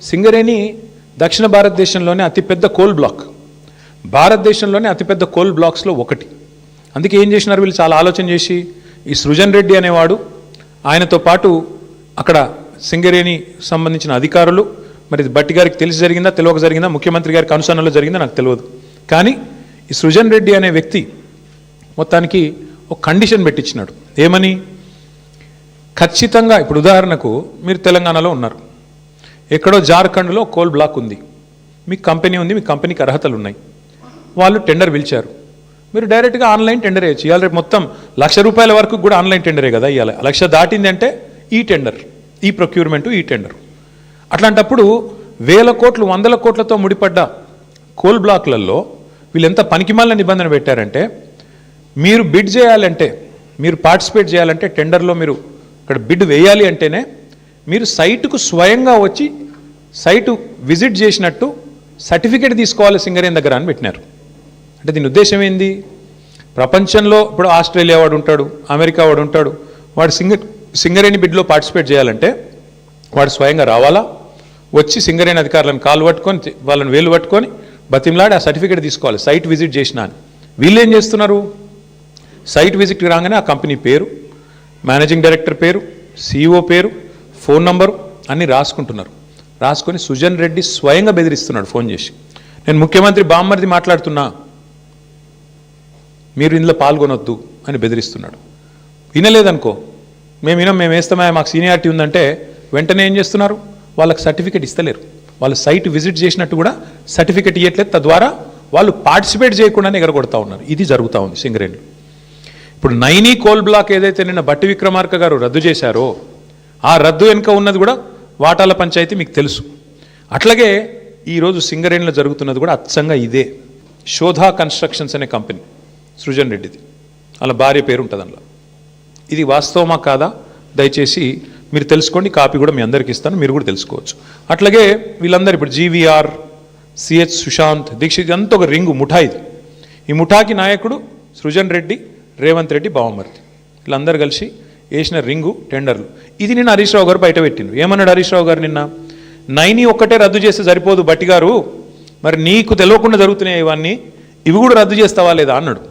సింగరేణి దక్షిణ భారతదేశంలోనే అతిపెద్ద కోల్ బ్లాక్, భారతదేశంలోనే అతిపెద్ద కోల్ బ్లాక్స్లో ఒకటి. అందుకే ఏం చేసినారు వీళ్ళు, చాలా ఆలోచన చేసి ఈ సృజన్ రెడ్డి అనేవాడు, ఆయనతో పాటు అక్కడ సింగరేణి సంబంధించిన అధికారులు, మరి భట్టి గారికి తెలిసి జరిగిందా తెలియక జరిగిందా, ముఖ్యమంత్రి గారికి అనుసరణలో జరిగిందా నాకు తెలియదు, కానీ ఈ సృజన్ రెడ్డి అనే వ్యక్తి మొత్తానికి ఒక కండిషన్ పెట్టించినాడు. ఏమని? ఖచ్చితంగా ఇప్పుడు ఉదాహరణకు మీరు తెలంగాణలో ఉన్నారు, ఎక్కడో జార్ఖండ్లో కోల్ బ్లాక్ ఉంది, మీకు కంపెనీ ఉంది, మీ కంపెనీకి అర్హతలు ఉన్నాయి, వాళ్ళు టెండర్ పిలిచారు, మీరు డైరెక్ట్గా ఆన్లైన్ టెండర్ వేయచ్చు. ఇవాళ రేపు మొత్తం ₹1,00,000 వరకు కూడా ఆన్లైన్ టెండరే కదా ఇవాళ. 1,00,000 దాటింది అంటే ఈ టెండర్, ఈ ప్రొక్యూర్మెంటు, ఈ టెండర్. అట్లాంటప్పుడు 1,000 కోట్లు 100 కోట్లతో ముడిపడ్డ కోల్ బ్లాక్లలో వీళ్ళు ఎంత పనికిమాలిన నిబంధన పెట్టారంటే, మీరు బిడ్ చేయాలంటే, మీరు పార్టిసిపేట్ చేయాలంటే టెండర్లో మీరు ఇక్కడ బిడ్ వేయాలి అంటేనే మీరు సైటుకు స్వయంగా వచ్చి సైటు విజిట్ చేసినట్టు సర్టిఫికేట్ తీసుకోవాలి సింగరేణి దగ్గర అని పెట్టినారు. అంటే దీని ఉద్దేశం ఏంది? ప్రపంచంలో ఇప్పుడు ఆస్ట్రేలియా వాడు ఉంటాడు, అమెరికా వాడు ఉంటాడు, వాడు సింగరేణి బిడ్లో పార్టిసిపేట్ చేయాలంటే వాడు స్వయంగా రావాలా, వచ్చి సింగరేణి అధికారులను కాలు పట్టుకొని వాళ్ళని వేలు పట్టుకొని బతిమలాడి ఆ సర్టిఫికేట్ తీసుకోవాలి సైట్ విజిట్ చేసినా అని. వీళ్ళు ఏం చేస్తున్నారు? సైట్ విజిట్కి రాగానే ఆ కంపెనీ పేరు, మేనేజింగ్ డైరెక్టర్ పేరు, CEO పేరు, ఫోన్ నంబరు అన్నీ రాసుకుంటున్నారు. రాసుకొని సుజన్ రెడ్డి స్వయంగా బెదిరిస్తున్నాడు ఫోన్ చేసి, నేను ముఖ్యమంత్రి బామ్మర్ది మాట్లాడుతున్నా, మీరు ఇందులో పాల్గొనొద్దు అని బెదిరిస్తున్నాడు. వినలేదనుకో, మేము వేస్తామా, మాకు సీనియారిటీ ఉందంటే వెంటనే ఏం చేస్తున్నారు, వాళ్ళకి సర్టిఫికేట్ ఇస్తలేరు, వాళ్ళు సైట్ విజిట్ చేసినట్టు కూడా సర్టిఫికేట్ ఇవ్వట్లేదు, తద్వారా వాళ్ళు పార్టిసిపేట్ చేయకుండానే ఎగరగొడతా ఉన్నారు. ఇది జరుగుతూ ఉంది సింగరేణిలో. ఇప్పుడు నైనీ కోల్ బ్లాక్ ఏదైతే నిన్న భట్టి విక్రమార్క గారు రద్దు చేశారో, ఆ రద్దు వెనుక ఉన్నది కూడా వాటాల పంచాయతీ మీకు తెలుసు. అట్లాగే ఈరోజు సింగరేణిలో జరుగుతున్నది కూడా అచ్చంగా ఇదే. శోధా కన్స్ట్రక్షన్స్ అనే కంపెనీ సృజన్ రెడ్డిది, అలా భార్య పేరు ఉంటుంది అందులో. ఇది వాస్తవమా కాదా దయచేసి మీరు తెలుసుకోండి, కాపీ కూడా మీ అందరికీ ఇస్తాను, మీరు కూడా తెలుసుకోవచ్చు. అట్లాగే వీళ్ళందరూ ఇప్పుడు GVR, CH సుశాంత్, దీక్షిత్, అంతా ఒక రింగు ముఠా ఇది. ఈ ముఠాకి నాయకుడు సృజన్ రెడ్డి, రేవంత్ రెడ్డి బావమర్ది, వీళ్ళందరూ కలిసి వేసిన రింగు టెండర్లు. ఇది నిన్న హరీష్ రావు గారు బయట పెట్టిండ్రు. ఏమన్నాడు హరీష్ రావు గారు నిన్న? నైనీ ఒక్కటే రద్దు చేస్తే సరిపోదు భట్టి గారు, మరి నీకు తెలియకుండా జరుగుతున్నాయి ఇవన్నీ, ఇవి కూడా రద్దు చేస్తావా లేదా అన్నాడు.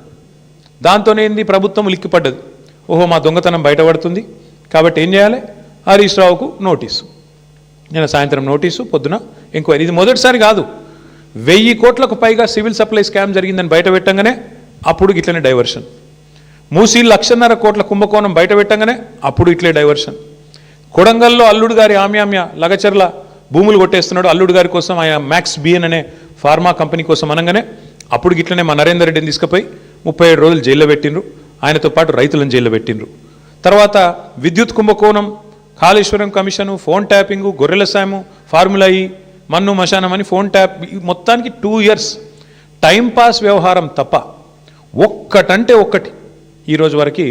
దాంతోనేంది ప్రభుత్వం లిక్కిపడ్డది. ఓహో మా దొంగతనం బయటపడుతుంది కాబట్టి ఏం చేయాలి, హరీష్ రావుకు నోటీసు. నేను సాయంత్రం నోటీసు, పొద్దున ఎంక్వైరీ. ఇది మొదటిసారి కాదు, 1000 కోట్లకు పైగా సివిల్ సప్లై స్కామ్ జరిగిందని బయట పెట్టంగానే అప్పుడు ఇట్లనే డైవర్షన్. మూసీ 1,50,000 కోట్ల కుంభకోణం బయట పెట్టంగానే అప్పుడు ఇట్లే డైవర్షన్. కొడంగల్లో అల్లుడు గారి ఆమ్యామ్య లగచర్ల భూములు కొట్టేస్తున్నాడు, అల్లుడు గారి కోసం ఆయన మ్యాక్స్ బిఎన్ అనే ఫార్మా కంపెనీ కోసం అనగానే అప్పుడు ఇట్లనే మా నరేందర్ రెడ్డిని తీసుకుపోయి 37 రోజులు జైల్లో పెట్టిండ్రు, ఆయనతో పాటు రైతులను జైల్లో పెట్టిండ్రు. తర్వాత విద్యుత్ కుంభకోణం, కాళేశ్వరం కమిషను, ఫోన్ ట్యాపింగు, గొర్రెల సాము, ఫార్ములా ఈ, మన్ను మశానం అని ఫోన్ ట్యాప్, మొత్తానికి 2 years టైంపాస్ వ్యవహారం తప్ప ఒక్కటంటే ఒక్కటి ఈరోజు వరకు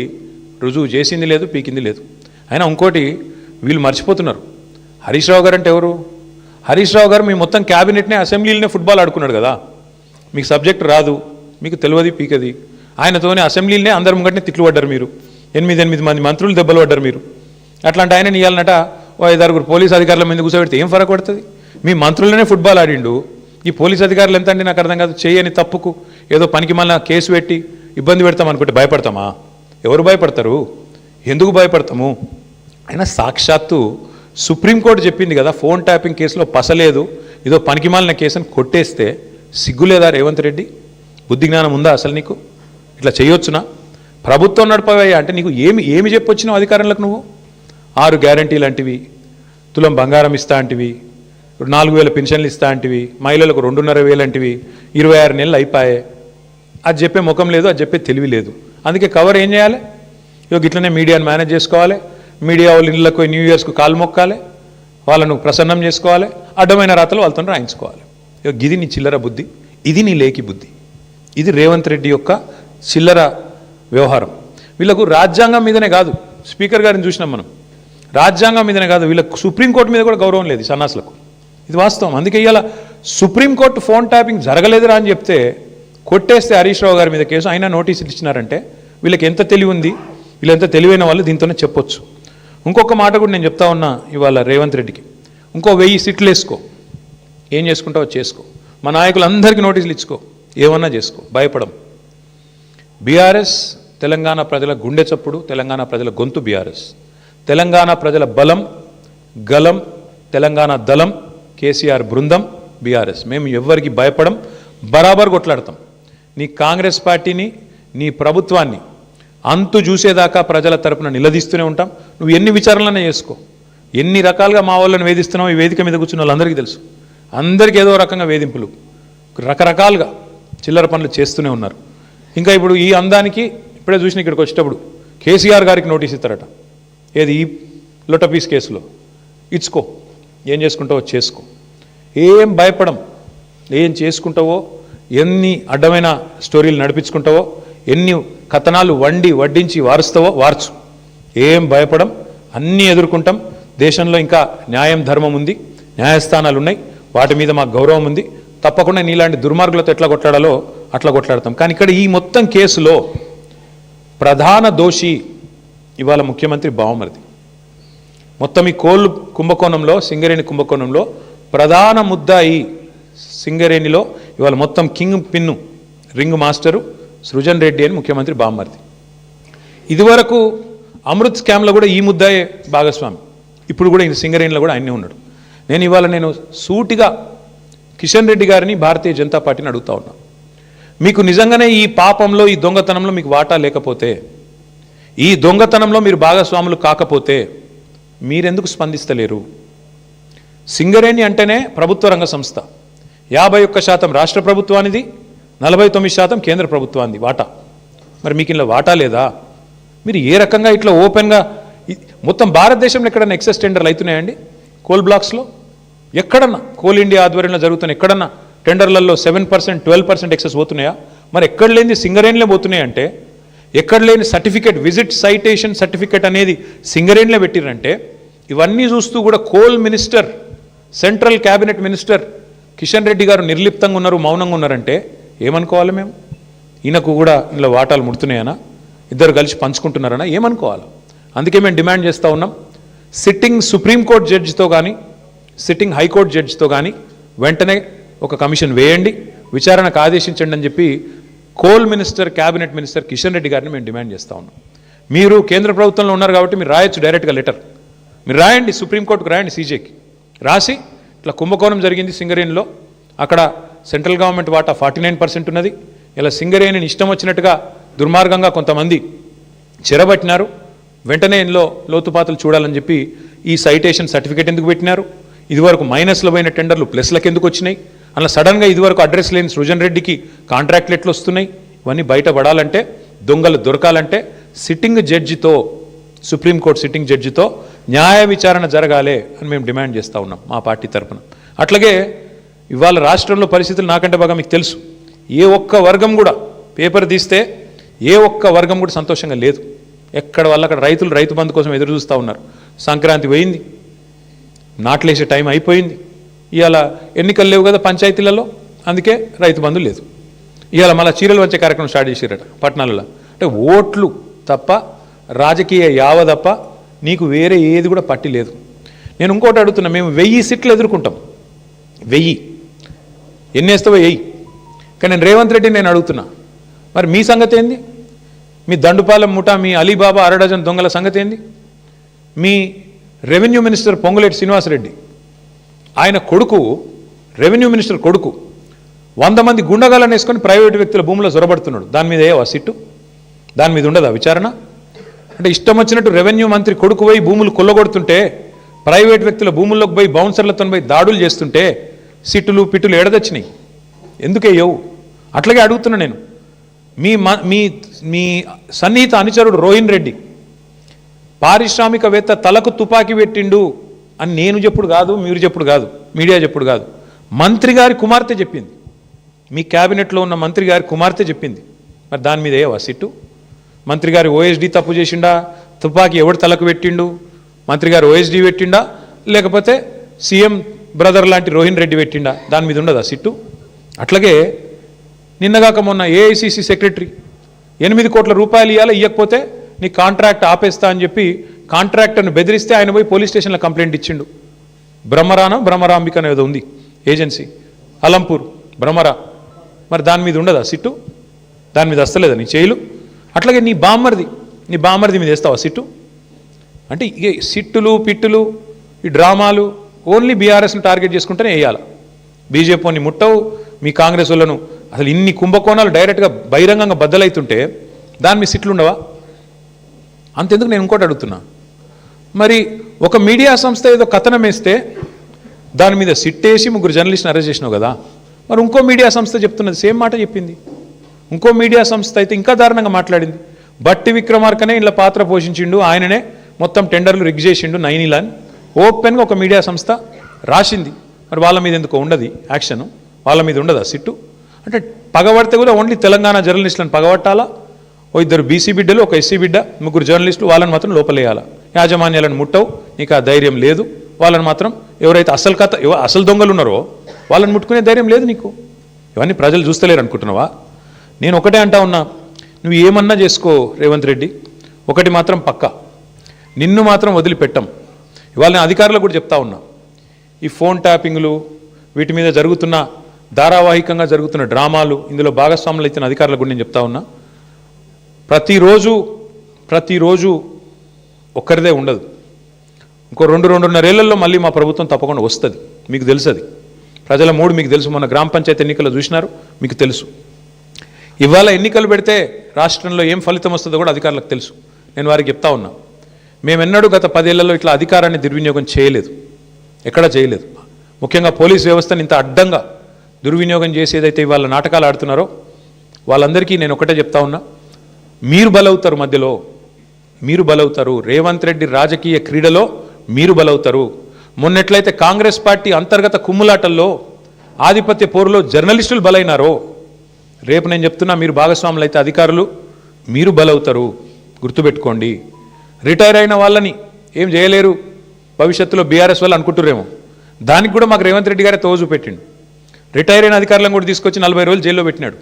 రుజువు చేసింది లేదు, పీకింది లేదు. అయినా ఇంకోటి వీళ్ళు మర్చిపోతున్నారు, హరీష్ రావు గారు అంటే ఎవరు? హరీష్ రావు గారు మీ మొత్తం క్యాబినెట్నే అసెంబ్లీలోనే ఫుట్బాల్ ఆడుకున్నాడు కదా, మీకు సబ్జెక్ట్ రాదు, మీకు తెలియదు పీకది. ఆయనతోనే అసెంబ్లీలోనే అందరి ముంగటనే తిట్లు పడ్డారు మీరు, 8 మంది మంత్రులు దెబ్బలు పడ్డారు మీరు. అట్లాంటి ఆయన ఇవ్వాలన్నట ఓ 5-6 పోలీసు అధికారుల మీద కూర్చోబెడితే ఏం ఫరక పడుతుంది? మీ మంత్రులనే ఫుట్బాల్ ఆడిండు, ఈ పోలీసు అధికారులు ఎంత అండి నాకు అర్థం కాదు. చేయని తప్పుకు ఏదో పనికి మళ్ళీ కేసు పెట్టి ఇబ్బంది పెడతాం అనుకుంటే భయపడతామా? ఎవరు భయపడతారు? ఎందుకు భయపడతాము? అయినా సాక్షాత్తు సుప్రీంకోర్టు చెప్పింది కదా, ఫోన్ ట్యాపింగ్ కేసులో పసలేదు, ఏదో పనికిమాలిన కేసుని కొట్టేస్తే సిగ్గులేదా రేవంత్ రెడ్డి? బుద్ధి జ్ఞానం ఉందా అసలు నీకు? ఇట్లా చేయొచ్చునా? ప్రభుత్వం నడపవయ్యా అంటే నీకు ఏమి చెప్పొచ్చినావు అధికారంలోకి? నువ్వు 6 గ్యారంటీలు అంటివి, తులం బంగారం ఇస్తా అంటివి, 4,000 పెన్షన్లు ఇస్తా అంటివి, మహిళలకు 2,500 అంటివి, 26 నెలలు అయిపోయాయి. అది చెప్పే ముఖం లేదు, అది చెప్పే తెలివి లేదు. అందుకే కవర్ ఏం చేయాలి? ఇట్లనే మీడియాను మేనేజ్ చేసుకోవాలి, మీడియా వాళ్ళు ఇళ్ళకు న్యూ ఇయర్స్కు కాలు మొక్కాలి, వాళ్ళను ప్రసన్నం చేసుకోవాలి, అడ్డమైన రాతలు వాళ్ళతో రాయించుకోవాలి. ఇది నీ చిల్లర బుద్ధి, ఇది నీ లేకి బుద్ధి, ఇది రేవంత్ రెడ్డి యొక్క చిల్లర వ్యవహారం. వీళ్ళకు రాజ్యాంగం మీదనే కాదు, స్పీకర్ గారిని చూసినాం మనం, రాజ్యాంగం మీదనే కాదు వీళ్ళకు సుప్రీంకోర్టు మీద కూడా గౌరవం లేదు సన్నాసులకు. ఇది వాస్తవం. అందుకే ఇవాళ సుప్రీంకోర్టు ఫోన్ ట్యాపింగ్ జరగలేదురా అని చెప్తే కొట్టేస్తే హరీష్ రావు గారి మీద కేసు, అయినా నోటీసులు ఇచ్చినారంటే వీళ్ళకి ఎంత తెలివి ఉంది, వీళ్ళు ఎంత తెలివైన వాళ్ళు దీంతోనే చెప్పొచ్చు. ఇంకొక మాట కూడా నేను చెప్తా ఉన్నా ఇవాళ రేవంత్ రెడ్డికి, ఇంకో 1000 సీట్లు వేసుకో, ఏం చేసుకుంటావో చేసుకో, మా నాయకులందరికీ నోటీసులు ఇచ్చుకో, ఏమన్నా చేసుకో, భయపడం. బీఆర్ఎస్ తెలంగాణ ప్రజల గుండె చప్పుడు, తెలంగాణ ప్రజల గొంతు బీఆర్ఎస్, తెలంగాణ ప్రజల బలం గలం, తెలంగాణ దళం కేసీఆర్ బృందం బీఆర్ఎస్. మేము ఎవ్వరికి భయపడం, బరాబర్ కొట్లాడతాం. నీ కాంగ్రెస్ పార్టీని, నీ ప్రభుత్వాన్ని అంతు చూసేదాకా ప్రజల తరపున నిలదీస్తూనే ఉంటాం. నువ్వు ఎన్ని విచారణలనే చేసుకో, ఎన్ని రకాలుగా మా వాళ్ళని వేధిస్తున్నావు ఈ వేదిక మీద కూర్చున్న వాళ్ళందరికీ తెలుసు. అందరికీ ఏదో రకంగా వేధింపులు, రకరకాలుగా చిల్లర పనులు చేస్తూనే ఉన్నారు. ఇంకా ఇప్పుడు ఈ అందానికి ఇప్పుడే చూసిన ఇక్కడికి వచ్చేటప్పుడు కేసీఆర్ గారికి నోటీస్ ఇస్తారట, ఏది ఈ లొటపీస్ కేసులో. ఇచ్చుకో, ఏం చేసుకుంటావో చేసుకో, ఏం భయపడం. ఏం చేసుకుంటావో, ఎన్ని అడ్డమైన స్టోరీలు నడిపించుకుంటావో, ఎన్ని కథనాలు వడ్డించి వారుస్తావో వార్చు, ఏం భయపడం. అన్నీ ఎదుర్కొంటాం. దేశంలో ఇంకా న్యాయం ధర్మం ఉంది, న్యాయస్థానాలు ఉన్నాయి, వాటి మీద మాకు గౌరవం ఉంది. తప్పకుండా నీలాంటి దుర్మార్గులతో ఎట్లా కొట్లాడాలో అట్లా కొట్లాడతాం. కానీ ఇక్కడ ఈ మొత్తం కేసులో ప్రధాన దోషి ఇవాళ ముఖ్యమంత్రి బావమరిది. మొత్తం ఈ కోల్ కుంభకోణంలో, సింగరేణి కుంభకోణంలో ప్రధాన ముద్దాయి సింగరేణిలో ఇవాళ మొత్తం king pin, ring master Srujan Reddy అని ముఖ్యమంత్రి బావమరిది. ఇదివరకు అమృత్ స్కామ్లో కూడా ఈ ముద్దాయే భాగస్వామి. ఇప్పుడు కూడా ఈ సింగరేణిలో కూడా ఆయనే ఉన్నాడు. నేను సూటిగా కిషన్ రెడ్డి గారిని, భారతీయ జనతా పార్టీని అడుగుతా ఉన్నా, మీకు నిజంగానే ఈ పాపంలో, ఈ దొంగతనంలో మీకు వాటా లేకపోతే, ఈ దొంగతనంలో మీరు భాగస్వాములు కాకపోతే మీరెందుకు స్పందిస్తలేరు? సింగరేణి అంటేనే ప్రభుత్వ రంగ సంస్థ. 51% రాష్ట్ర ప్రభుత్వానిది, 49% కేంద్ర ప్రభుత్వానికి వాటా. మరి మీకు ఇలా వాటా లేదా? మీరు ఏ రకంగా ఇట్లా ఓపెన్గా మొత్తం భారతదేశంలో ఎక్కడన్నా ఎక్సెస్ టెండర్లు అవుతున్నాయండి? కోల్ బ్లాక్స్లో ఎక్కడన్నా, కోల్ ఇండియా ఆధ్వర్యంలో జరుగుతున్న ఎక్కడన్నా టెండర్లలో 7%, 12% ఎక్సెస్ పోతున్నాయా? మరి ఎక్కడ లేని సింగరేణిలో పోతున్నాయంటే, ఎక్కడ లేని సర్టిఫికేట్, విజిట్ సైటేషన్ సర్టిఫికేట్ అనేది సింగరేణిలో పెట్టిరంటే, ఇవన్నీ చూస్తూ కూడా coal minister, central cabinet minister Kishan Reddy గారు నిర్లిప్తంగా ఉన్నారు, మౌనంగా ఉన్నారంటే ఏమనుకోవాలి మేము? ఈయనకు కూడా ఇందులో వాటాలు ముడుతున్నాయనా, ఇద్దరు కలిసి పంచుకుంటున్నారనా, ఏమనుకోవాలి? అందుకే మేము డిమాండ్ చేస్తూ ఉన్నాం, సిట్టింగ్ సుప్రీంకోర్టు జడ్జితో కానీ, సిట్టింగ్ హైకోర్టు జడ్జితో కానీ వెంటనే ఒక కమిషన్ వేయండి, విచారణకు ఆదేశించండి అని చెప్పి coal minister, cabinet minister Kishan Reddy గారిని మేము డిమాండ్ చేస్తూ ఉన్నాం. మీరు కేంద్ర ప్రభుత్వంలో ఉన్నారు కాబట్టి మీరు రాయొచ్చు డైరెక్ట్గా లెటర్, మీరు రాయండి, సుప్రీంకోర్టుకు రాయండి, సీజేకి రాసి ఇట్లా కుంభకోణం జరిగింది సింగరేణిలో, అక్కడ సెంట్రల్ గవర్నమెంట్ వాటా 49% ఉన్నది, ఇలా సింగరేణిని ఇష్టం వచ్చినట్టుగా దుర్మార్గంగా కొంతమంది చెరబట్టినారు, వెంటనే ఇందులో లోతుపాతులు చూడాలని చెప్పి ఈ సైటేషన్ సర్టిఫికేట్ ఎందుకు పెట్టినారు, ఇదివరకు మైనస్లో పోయిన టెండర్లు ప్లస్లకు ఎందుకు వచ్చినాయి, అలా సడన్గా ఇదివరకు అడ్రస్ లేని సృజన్ రెడ్డికి కాంట్రాక్ట్లు ఎట్లు వస్తున్నాయి, ఇవన్నీ బయటపడాలంటే, దొంగలు దొరకాలంటే సిట్టింగ్ జడ్జితో, సుప్రీంకోర్టు సిట్టింగ్ జడ్జితో న్యాయ విచారణ జరగాలి అని మేము డిమాండ్ చేస్తూ ఉన్నాం మా పార్టీ తరఫున. అట్లాగే ఇవాళ రాష్ట్రంలో పరిస్థితులు నాకంటే బాగా మీకు తెలుసు. ఏ ఒక్క వర్గం కూడా పేపర్ తీస్తే ఏ ఒక్క వర్గం కూడా సంతోషంగా లేదు. ఎక్కడ వాళ్ళు అక్కడ రైతులు రైతు బంధు కోసం ఎదురు చూస్తూ ఉన్నారు. సంక్రాంతి పోయింది, నాట్లేసే టైం అయిపోయింది, ఇవాళ ఎన్నికలు లేవు కదా పంచాయతీలలో, అందుకే రైతు బంధు లేదు. ఇవాళ మళ్ళీ చీరలు వచ్చే కార్యక్రమం స్టార్ట్ చేసారట పట్టణాలలో. అంటే ఓట్లు తప్ప, రాజకీయ యావ తప్ప నీకు వేరే ఏది కూడా పట్టి లేదు. నేను ఇంకోటి అడుగుతున్నా, మేము 1000 సీట్లు ఎదుర్కొంటాం, 1000 ఎన్ని వేస్తావో వెయ్యి. కానీ నేను రేవంత్ రెడ్డిని నేను అడుగుతున్నా, మరి మీ సంగతి ఏంది? మీ దండుపాలెం ముఠా, మీ అలీబాబా అరడజన్ దొంగల సంగతి ఏంది? మీ రెవెన్యూ మినిస్టర్ పొంగులేటి శ్రీనివాసరెడ్డి, ఆయన కొడుకు, రెవెన్యూ మినిస్టర్ కొడుకు 100 మంది గుండగాలను వేసుకొని ప్రైవేటు వ్యక్తుల భూముల్లో జొరబడుతున్నాడు. దాని మీద ఏవా సిట్టు? దాని మీద ఉండదా విచారణ? అంటే ఇష్టం వచ్చినట్టు రెవెన్యూ మంత్రి కొడుకు పోయి భూములు కొల్లగొడుతుంటే, ప్రైవేట్ వ్యక్తుల భూముల్లోకి పోయి బౌన్సర్లతో పోయి దాడులు చేస్తుంటే సిట్టులు పిట్టులు ఎడదొచ్చినాయి, ఎందుకేయవు? అట్లాగే అడుగుతున్నా నేను, మీ సన్నిహిత అనుచరుడు రోహిన్ రెడ్డి పారిశ్రామికవేత్త తలకు తుపాకీ పెట్టిండు అని నేను చెప్పుడు కాదు, మీరు చెప్పుడు కాదు, మీడియా చెప్పుడు కాదు, మంత్రి గారి కుమార్తె చెప్పింది, మీ క్యాబినెట్లో ఉన్న మంత్రి గారి కుమార్తె చెప్పింది. మరి దాని మీద ఏవా సిట్టు? మంత్రి గారి ఓఎస్డీ తప్పు చేసిండా? తుపాకీ ఎవడు తలకు పెట్టిండు? మంత్రి గారు ఓఎస్డీ పెట్టిండా, లేకపోతే సీఎం బ్రదర్ లాంటి రోహిన్ రెడ్డి పెట్టిండా? దాని మీద ఉండదా సిట్టు? అట్లాగే నిన్నగాక మొన్న ఏఐసిసి సెక్రటరీ 8 కోట్ల రూపాయలు ఇవ్వాలి, ఇవ్వకపోతే నీ కాంట్రాక్ట్ ఆపేస్తా అని చెప్పి కాంట్రాక్టర్ని బెదిరిస్తే ఆయన పోయి పోలీస్ స్టేషన్లో కంప్లైంట్ ఇచ్చిండు. బ్రహ్మరాంబిక అనేది ఉంది ఏజెన్సీ, అలంపూర్ భ్రమరా. మరి దాని మీద ఉండదా సిట్టు? దాని మీద వస్తలేదా నీ చేయిలు? అట్లాగే నీ బామ్మర్ది మీద వేస్తావా సిట్టు? అంటే ఇక సిట్టులు పిట్టులు ఈ డ్రామాలు ఓన్లీ బీఆర్ఎస్ని టార్గెట్ చేసుకుంటేనే వేయాలి. బీజేపీని ముట్టవు, మీ కాంగ్రెస్ వాళ్ళను అసలు ఇన్ని కుంభకోణాలు డైరెక్ట్గా బహిరంగంగా బద్దలవుతుంటే దాని మీద సిట్లు ఉండవా? అంతెందుకు నేను ఇంకోటి అడుగుతున్నా, మరి ఒక మీడియా సంస్థ ఏదో కథనం వేస్తే దాని మీద సిట్టేసి 3 జర్నలిస్ట్ని అరెస్ట్ చేసినావు కదా, మరి ఇంకో మీడియా సంస్థ చెప్తున్నది సేమ్ మాట చెప్పింది. ఇంకో మీడియా సంస్థ అయితే ఇంకా దారుణంగా మాట్లాడింది. బట్టి విక్రమార్కనే ఇలా పాత్ర పోషించిండు, ఆయననే మొత్తం టెండర్లు రిగ్ చేసిండు 9 ఇలా ఓపెన్గా ఒక మీడియా సంస్థ రాసింది. మరి వాళ్ళ మీద ఎందుకో ఉండదు యాక్షన్, వాళ్ళ మీద ఉండదా సిట్టు? అంటే పగబడితే కూడా ఓన్లీ తెలంగాణ జర్నలిస్టులను పగబట్టాలా? ఓ 2 బీసీ బిడ్డలు, ఒక ఎస్సీ బిడ్డ, 3 జర్నలిస్టులు, వాళ్ళని మాత్రం లోపలేయాలా? యాజమాన్యాలను ముట్టవు, నీకు ఆ ధైర్యం లేదు. వాళ్ళని మాత్రం ఎవరైతే అసలు దొంగలు ఉన్నారో వాళ్ళని ముట్టుకునే ధైర్యం లేదు నీకు. ఇవన్నీ ప్రజలు చూస్తలేరు అనుకుంటున్నావా? నేను ఒకటే అంటా ఉన్నా, నువ్వు ఏమన్నా చేసుకో రేవంత్ రెడ్డి, ఒకటి మాత్రం పక్కా, నిన్ను మాత్రం వదిలిపెట్టం. ఇవాళ నేను అధికారులకు కూడా చెప్తా ఉన్నా, ఈ ఫోన్ ట్యాపింగ్లు వీటి మీద జరుగుతున్న ధారావాహికంగా జరుగుతున్న డ్రామాలు, ఇందులో భాగస్వాములు అయితే అధికారులకు కూడా నేను చెప్తా ఉన్నా, ప్రతిరోజు ఒక్కరిదే ఉండదు. ఇంకో 2-2.5 ఏళ్లలో మళ్ళీ మా ప్రభుత్వం తప్పకుండా వస్తుంది. మీకు తెలుసు, అది ప్రజల మూడు మీకు తెలుసు. మన గ్రామ పంచాయతీ ఎన్నికల్లో చూసినారు, మీకు తెలుసు. ఇవాళ ఎన్నికలు పెడితే రాష్ట్రంలో ఏం ఫలితం వస్తుందో కూడా అధికారులకు తెలుసు. నేను వారికి చెప్తా ఉన్నా, మేమెన్నడూ గత 10 ఏళ్లలో ఇట్లా అధికారాన్ని దుర్వినియోగం చేయలేదు, ఎక్కడా చేయలేదు. ముఖ్యంగా పోలీస్ వ్యవస్థను ఇంత అడ్డంగా దుర్వినియోగం చేసేదైతే ఇవాళ నాటకాలు ఆడుతున్నారో వాళ్ళందరికీ నేను ఒకటే చెప్తా ఉన్నా, మీరు బలవుతారు, మధ్యలో మీరు బలవుతారు. రేవంత్ రెడ్డి రాజకీయ క్రీడలో మీరు బలవుతారు. మొన్నెట్లయితే కాంగ్రెస్ పార్టీ అంతర్గత కుమ్ములాటల్లో ఆధిపత్య పోరులో జర్నలిస్టులు బలైనారో, రేపు నేను చెప్తున్నా, మీరు భాగస్వాములు అయితే అధికారులు మీరు బలవుతారు. గుర్తుపెట్టుకోండి. రిటైర్ అయిన వాళ్ళని ఏం చేయలేరు భవిష్యత్తులో బీఆర్ఎస్ వాళ్ళు అనుకుంటురేమో, దానికి కూడా మాకు రేవంత్ రెడ్డి గారే తోజు పెట్టిండు. రిటైర్ అయిన అధికారులను కూడా తీసుకొచ్చి 40 రోజులు జైల్లో పెట్టినాడు.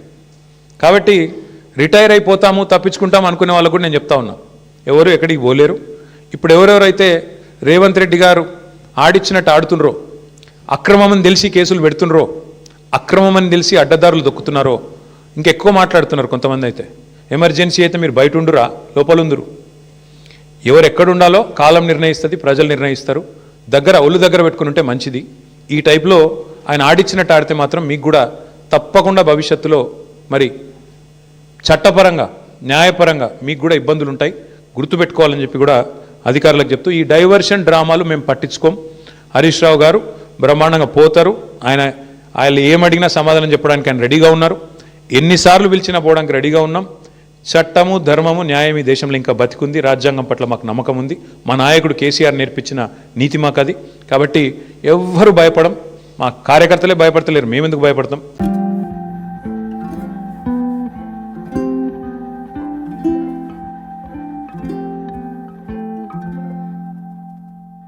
కాబట్టి రిటైర్ అయిపోతాము, తప్పించుకుంటాము అనుకునే వాళ్ళకు కూడా నేను చెప్తా ఉన్నా, ఎవరు ఎక్కడికి పోలేరు. ఇప్పుడు ఎవరెవరైతే రేవంత్ రెడ్డి గారు ఆడిచ్చినట్టు ఆడుతున్నరో, అక్రమమని తెలిసి కేసులు పెడుతున్నారో, అక్రమమని తెలిసి అడ్డదారులు దొక్కుతున్నారో, ఇంకెక్కువ మాట్లాడుతున్నారు కొంతమంది. అయితే ఎమర్జెన్సీ అయితే మీరు బయట ఉండురా, లోపల ఉందురు. ఎవరు ఎక్కడుండాలో కాలం నిర్ణయిస్తుంది, ప్రజలు నిర్ణయిస్తారు. ఒళ్ళు దగ్గర పెట్టుకుని ఉంటే మంచిది. ఈ టైప్లో ఆయన ఆడిచ్చినట్టు ఆడితే మాత్రం మీకు కూడా తప్పకుండా భవిష్యత్తులో మరి చట్టపరంగా న్యాయపరంగా మీకు కూడా ఇబ్బందులు ఉంటాయి. గుర్తుపెట్టుకోవాలని చెప్పి కూడా అధికారులకు చెప్తూ, ఈ డైవర్షన్ డ్రామాలు మేము పట్టించుకోం. హరీష్ రావు గారు బ్రహ్మాండంగా పోతారు. ఆయన ఏమడిగినా సమాధానం చెప్పడానికి ఆయన రెడీగా ఉన్నారు. ఎన్నిసార్లు పిలిచినా పోవడానికి రెడీగా ఉన్నాం. చట్టము, ధర్మము, న్యాయం ఈ దేశంలో ఇంకా బతికుంది. రాజ్యాంగం పట్ల మాకు నమ్మకం ఉంది. మా నాయకుడు కేసీఆర్ నేర్పించిన నీతి మాకు అది. కాబట్టి ఎవ్వరూ భయపడం, మా కార్యకర్తలే భయపడతలేరు, మేమెందుకు భయపడతాం?